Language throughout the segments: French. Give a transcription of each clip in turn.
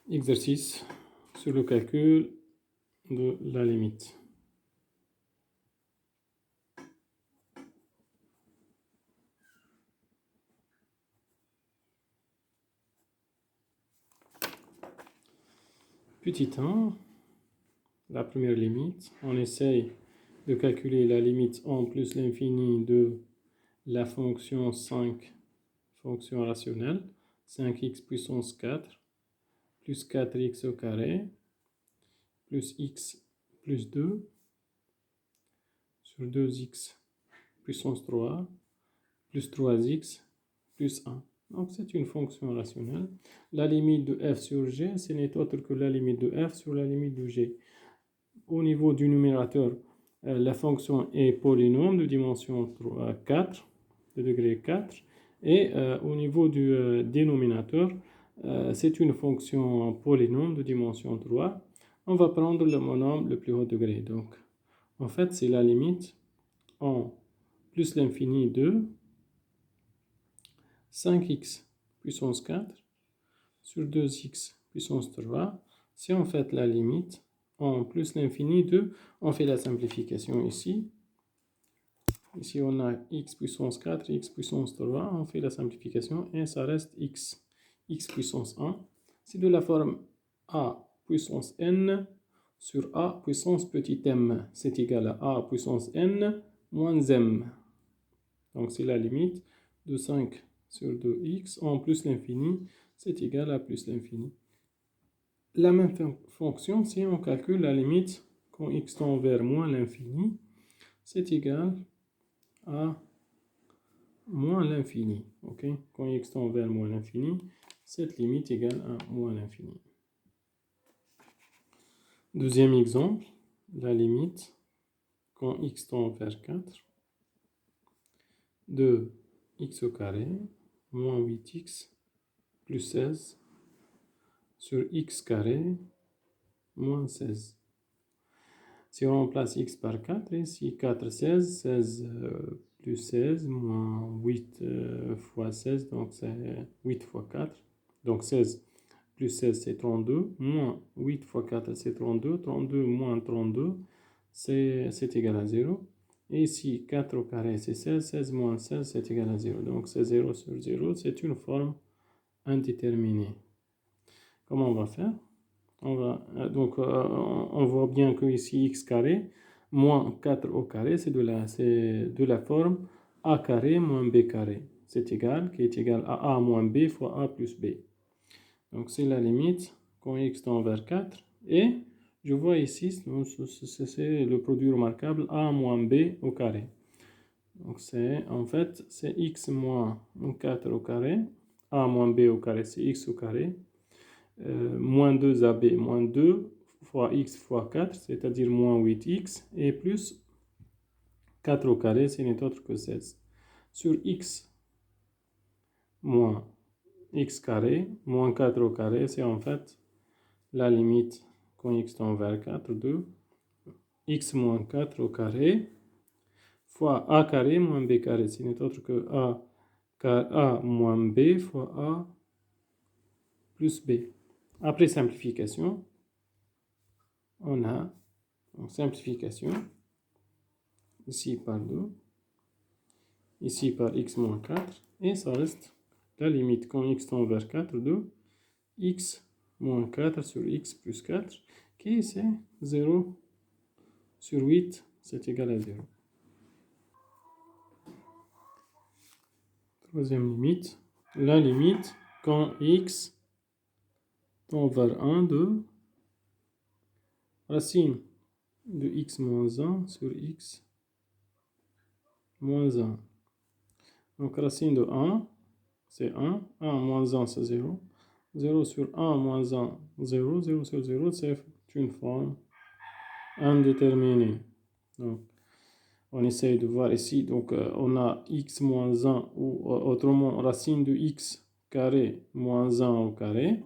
Exercice sur le calcul de la limite. Petit 1, la première limite, on essaye de calculer la limite en plus l'infini de la fonction 5, fonction rationnelle, 5x puissance 4, plus 4x au carré, plus x plus 2, sur 2x puissance 3, plus 3x plus 1. Donc c'est une fonction rationnelle. La limite de f sur g, ce n'est autre que la limite de f sur la limite de g. Au niveau du numérateur, la fonction est polynôme de dimension 4, de degré 4. Et au niveau du dénominateur, c'est une fonction polynôme de dimension 3. On va prendre le monôme le plus haut degré. Donc, en fait, c'est la limite en plus l'infini de 5x puissance 4 sur 2x puissance 3. C'est en fait la limite en plus l'infini de, on fait la simplification ici. Ici on a x puissance 4, x puissance 3, on fait la simplification et ça reste x puissance 1. C'est de la forme a puissance n sur a puissance petit m. C'est égal à a puissance n moins m. Donc c'est la limite de 5 sur 2x en plus l'infini, c'est égal à plus l'infini. La même fonction, si on calcule la limite quand x tend vers moins l'infini, c'est égal à moins l'infini. Okay? Quand x tend vers moins l'infini, cette limite égale à moins l'infini. Deuxième exemple, la limite quand x tend vers 4 de x au carré moins 8x plus 16 sur x carré moins 16. Si on remplace x par 4, ici 4, 16, 16 plus 16, moins 8 fois 16, donc c'est 8 fois 4. Donc 16 plus 16, c'est 32, moins 8 fois 4, c'est 32, 32 moins 32, c'est égal à 0. Et ici, 4 au carré, c'est 16, 16 moins 16, c'est égal à 0. Donc c'est 0 sur 0, c'est une forme indéterminée. Comment on va faire? On voit bien que ici x carré moins 4 au carré, c'est de la forme a carré moins b carré. C'est égal, qui est égal à a moins b fois a plus b. Donc c'est la limite quand x tend vers 4. Et je vois ici, c'est le produit remarquable a moins b au carré. Donc en fait, c'est x moins 4 au carré. A moins b au carré, c'est x au carré. Moins 2ab, moins 2 fois x fois 4, c'est-à-dire moins 8x, et plus 4 au carré, ce n'est autre que 16. Sur x moins x carré, moins 4 au carré, c'est en fait la limite quand x tend vers 4 de x moins 4 au carré fois a carré moins b carré, ce n'est autre que a moins b fois a plus b. Après simplification, on a simplification, ici par 2, ici par x moins 4, et ça reste la limite quand x tend vers 4 de x moins 4 sur x plus 4, qui c'est 0 sur 8, c'est égal à 0. Troisième limite, la limite quand x tend vers 1 de racine de x moins 1 sur x moins 1. Donc racine de 1, c'est 1, 1 moins 1, c'est 0. 0 sur 1 moins 1, 0. 0 sur 0, c'est une forme indéterminée. Donc, on essaye de voir ici. Donc, on a x moins 1, ou autrement, racine de x carré moins 1 au carré.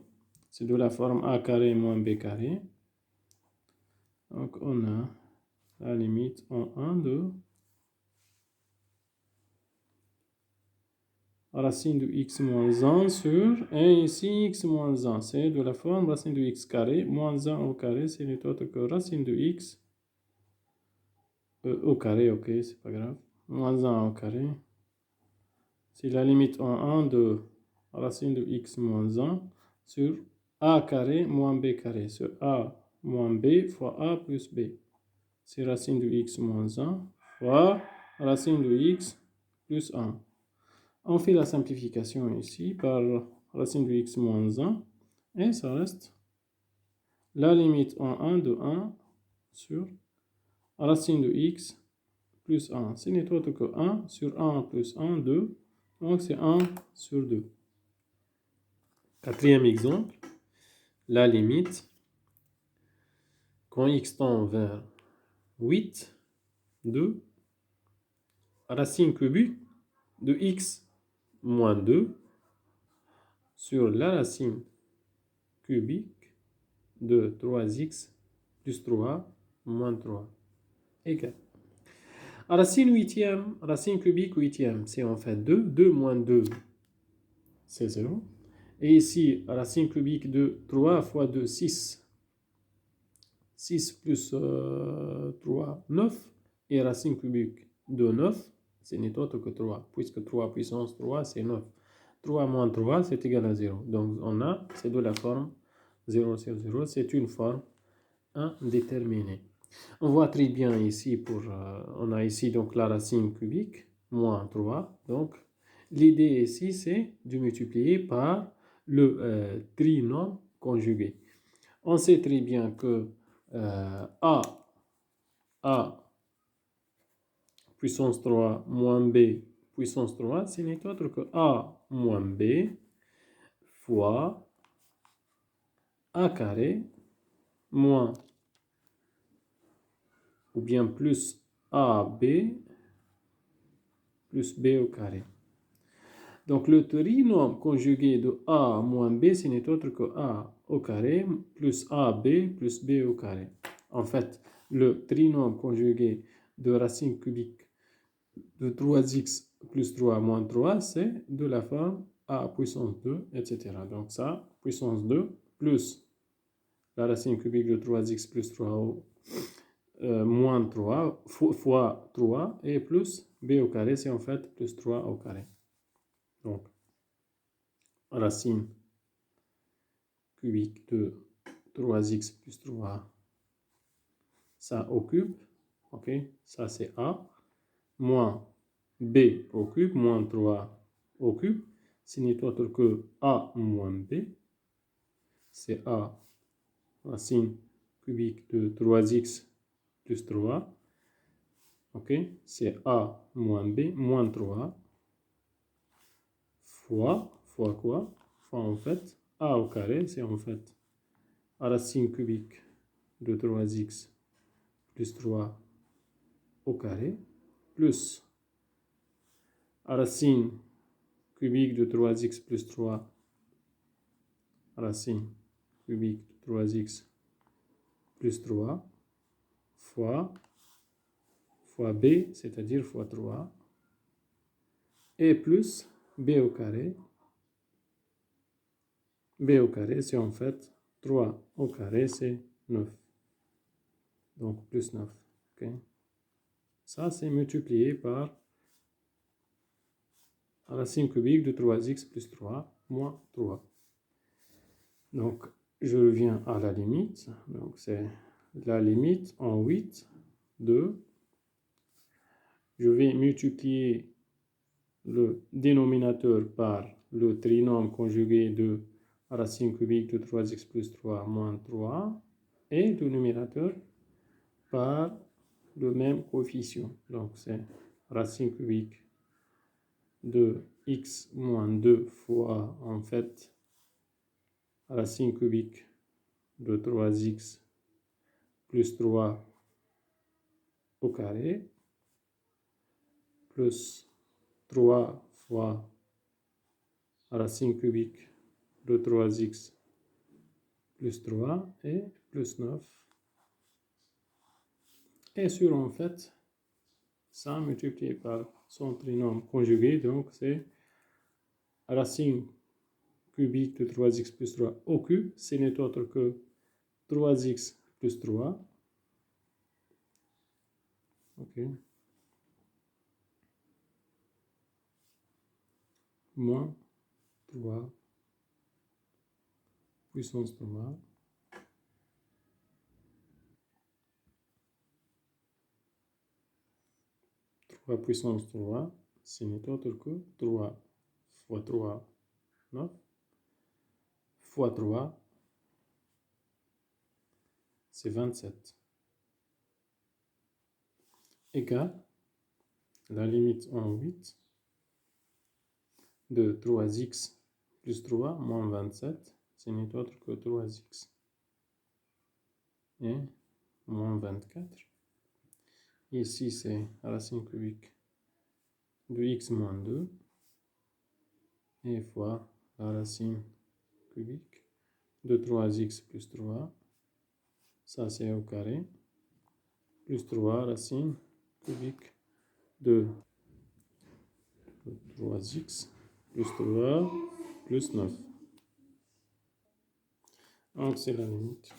C'est de la forme a carré moins b carré. Donc, on a la limite en 1 de racine de x moins 1 sur, et ici x moins 1, c'est de la forme racine de x carré, moins 1 au carré, c'est n'est autre que racine de x au carré, ok, c'est pas grave, moins 1 au carré, c'est la limite en 1 de racine de x moins 1 sur a carré moins b carré, sur a moins b fois a plus b, c'est racine de x moins 1 fois racine de x plus 1. On fait la simplification ici par racine de x moins 1 et ça reste la limite en 1 de 1 sur racine de x plus 1. Ce n'est autre que 1 sur 1 plus 1, 2. Donc c'est 1 sur 2. Quatrième exemple, la limite quand x tend vers 8 de racine cubique de x moins 2 sur la racine cubique de 3x plus 3 moins 3 égale. Racine huitième, racine cubique huitième, c'est en fait 2. 2 moins 2, c'est 0. Et ici, racine cubique de 3 fois 2, 6. 6 plus 3, 9. Et racine cubique de 9, ce n'est autre que 3. Puisque 3 puissance 3, c'est 9. 3 moins 3, c'est égal à 0. Donc on a, c'est de la forme 0 sur 0. C'est une forme indéterminée. On voit très bien ici, on a ici donc la racine cubique, moins 3. Donc l'idée ici, c'est de multiplier par le trinôme conjugué. On sait très bien que A puissance 3 moins B puissance 3, ce n'est autre que A moins B fois A carré moins ou bien plus AB plus B au carré. Donc le trinôme conjugué de A moins B, ce n'est autre que A au carré plus AB plus B au carré. En fait, le trinôme conjugué de racine cubique de 3x plus 3 moins 3, c'est de la forme A puissance 2, etc. Donc ça, puissance 2 plus la racine cubique de 3x plus 3 moins 3 fois 3 et plus B au carré, c'est en fait plus 3 au carré. Donc, racine cubique de 3x plus 3, ça au cube, ok, ça c'est A, moins B au cube, moins 3 au cube, ce n'est autre que A moins B, c'est A racine cubique de 3x plus 3, ok, c'est A moins B moins 3, fois quoi? Fois en fait, A au carré, c'est en fait racine cubique de 3x plus 3 au carré, plus racine cubique de 3x plus 3, racine cubique de 3x plus 3, fois B, c'est-à-dire fois 3, et plus B au carré. B au carré, c'est en fait 3 au carré, c'est 9. Donc plus 9. Okay. Ça, c'est multiplié par racine cubique de 3x plus 3 moins 3. Donc, je reviens à la limite. Donc, c'est la limite en 8 de... Je vais multiplier le dénominateur par le trinôme conjugué de racine cubique de 3x plus 3 moins 3 et le numérateur par le même coefficient. Donc, c'est racine cubique de x moins 2 fois, en fait, racine cubique de 3x plus 3 au carré, plus 3 fois racine cubique de 3x plus 3 et plus 9. Et sur, en fait, ça multiplié par son trinôme conjugué, donc c'est racine cubique de 3x plus 3 au cube, ce n'est autre que 3x plus 3. Ok. Moins 3 puissance 3. 3 puissance 3, ce n'est autre que 3 fois 3, 9, fois 3, c'est 27. Égale la limite en 8 de 3x plus 3 moins 27, ce n'est autre que 3x et moins 24. Ici, c'est racine cubique de x moins 2 et fois la racine cubique de 3x plus 3, ça c'est au carré, plus 3 racine cubique de 3x plus 3 plus 9. Donc c'est la limite.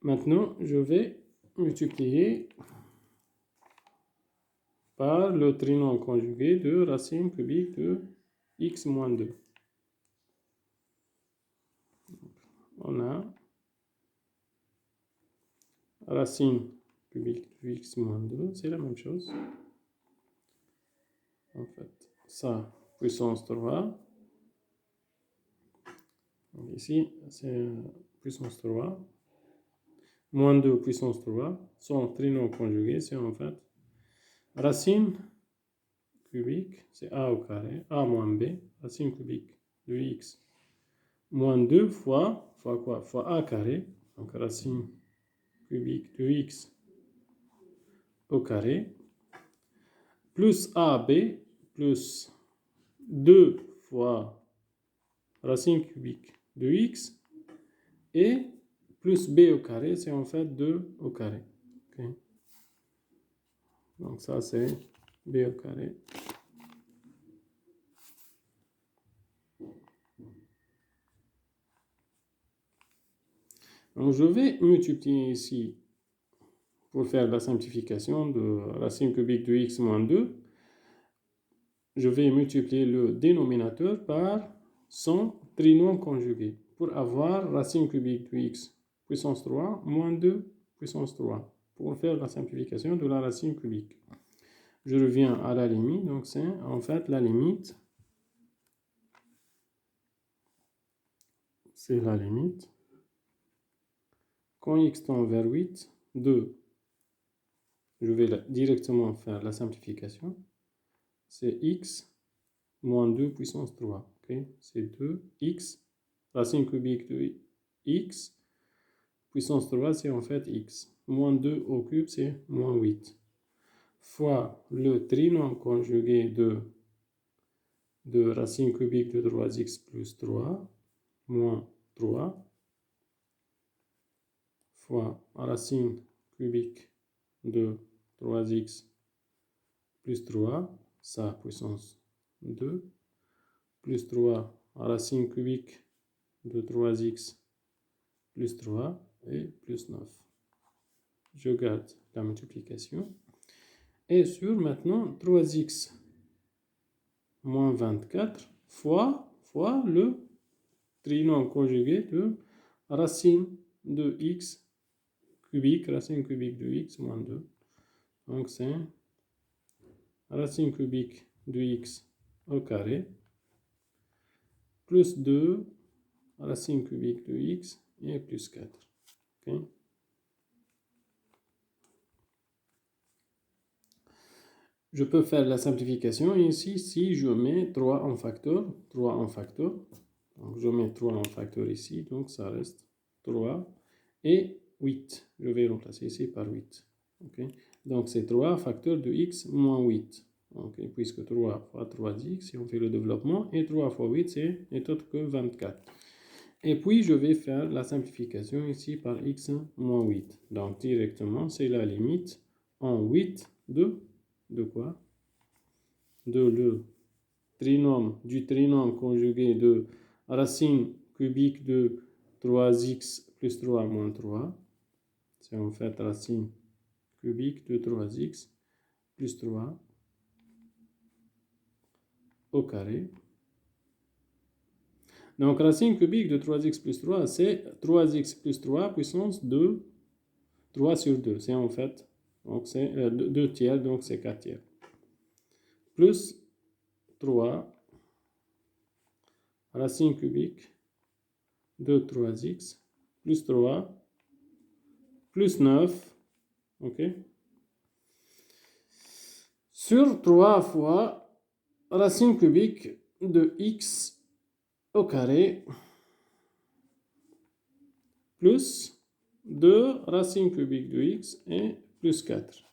Maintenant, je vais multiplier par le trinom conjugué de racine cubique de x moins 2. On a racine cubique de x moins 2, c'est la même chose. En fait, ça, puissance 3. Donc ici, c'est puissance 3. Moins 2 puissance 3. Son trinom conjugué, c'est en fait racine cubique, c'est a au carré, a moins b, racine cubique de x moins 2 fois quoi? Fois a carré, donc racine cubique de x au carré, plus ab plus 2 fois racine cubique de x et plus b au carré, c'est en fait 2 au carré. Okay. Donc ça, c'est b au carré. Donc je vais multiplier ici, pour faire la simplification de racine cubique de x moins 2, je vais multiplier le dénominateur par son trinom conjugué pour avoir racine cubique de x puissance 3 moins 2 puissance 3 pour faire la simplification de la racine cubique. Je reviens à la limite, donc c'est en fait la limite, c'est la limite, quand x tend vers 8, 2, je vais directement faire la simplification, c'est x moins 2 puissance 3, okay? C'est 2x, racine cubique de x, puissance 3, c'est en fait x, moins 2 au cube, c'est moins 8, fois le trinom conjugué de racine cubique de 3x plus 3, moins 3, fois racine cubique de 3x plus 3, ça puissance 2, plus 3 racine cubique de 3x plus 3 et plus 9. Je garde la multiplication. Et sur maintenant 3x moins 24 fois le trinom conjugué de racine de x cubique, racine cubique de x moins 2. Donc c'est racine cubique de x au carré plus 2 racine cubique de x et plus 4. Okay. Je peux faire la simplification ici si je mets 3 en facteur, donc je mets 3 en facteur ici, donc ça reste 3 et 8. Je vais remplacer ici par 8. Okay. Donc c'est 3 facteur de x moins 8. Okay. Puisque 3 fois 3 dit, si on fait le développement, et 3 fois 8, c'est autre que 24. Et puis je vais faire la simplification ici par x moins 8. Donc directement, c'est la limite en 8 de quoi? De le du trinôme conjugué de racine cubique de 3x plus 3 moins 3. C'est en fait racine cubique de 3x plus 3 au carré. Donc, racine cubique de 3x plus 3, c'est 3x plus 3 puissance de 3 sur 2. C'est en fait, donc c'est 2 tiers, donc c'est 4 tiers. Plus 3 racine cubique de 3x plus 3 plus 9, ok, sur 3 fois racine cubique de x au carré plus 2 racine cubique de x et plus 4.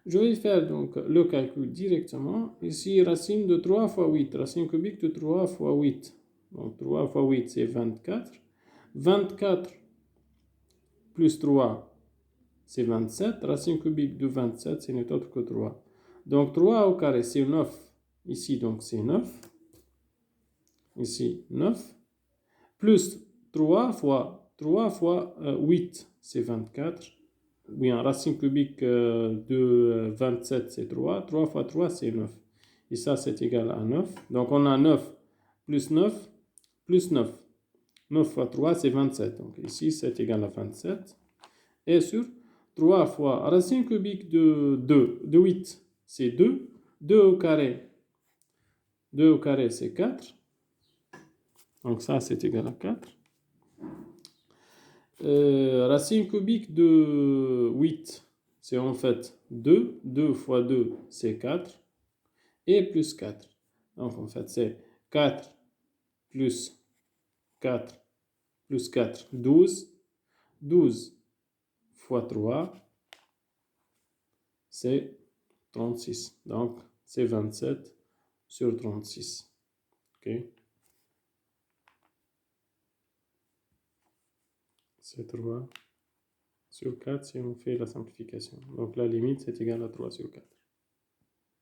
Je vais faire donc le calcul directement. Ici, racine de 3 fois 8, racine cubique de 3 fois 8. Donc 3 fois 8, c'est 24. 24 plus 3, c'est 27. Racine cubique de 27, c'est n'est autre que 3. Donc 3 au carré, c'est 9. Ici, donc c'est 9. Ici, 9. Plus 3 fois 8, c'est 24. Bien, racine cubique de 27, c'est 3. 3 fois 3, c'est 9. Et ça, c'est égal à 9. Donc, on a 9 plus 9 plus 9. 9 fois 3, c'est 27. Donc, ici, c'est égal à 27. Et sur 3 fois racine cubique de 8, c'est 2. 2 au carré. 2 au carré, c'est 4. Donc, ça, c'est égal à 4. Racine cubique de 8, c'est en fait 2. 2 fois 2, c'est 4. Et plus 4. Donc en fait, c'est 4 plus 4 plus 4, 12. 12 fois 3, c'est 36. Donc c'est 27 sur 36. Ok. C'est 3 sur 4 si on fait la simplification. Donc la limite, c'est égal à 3 sur 4.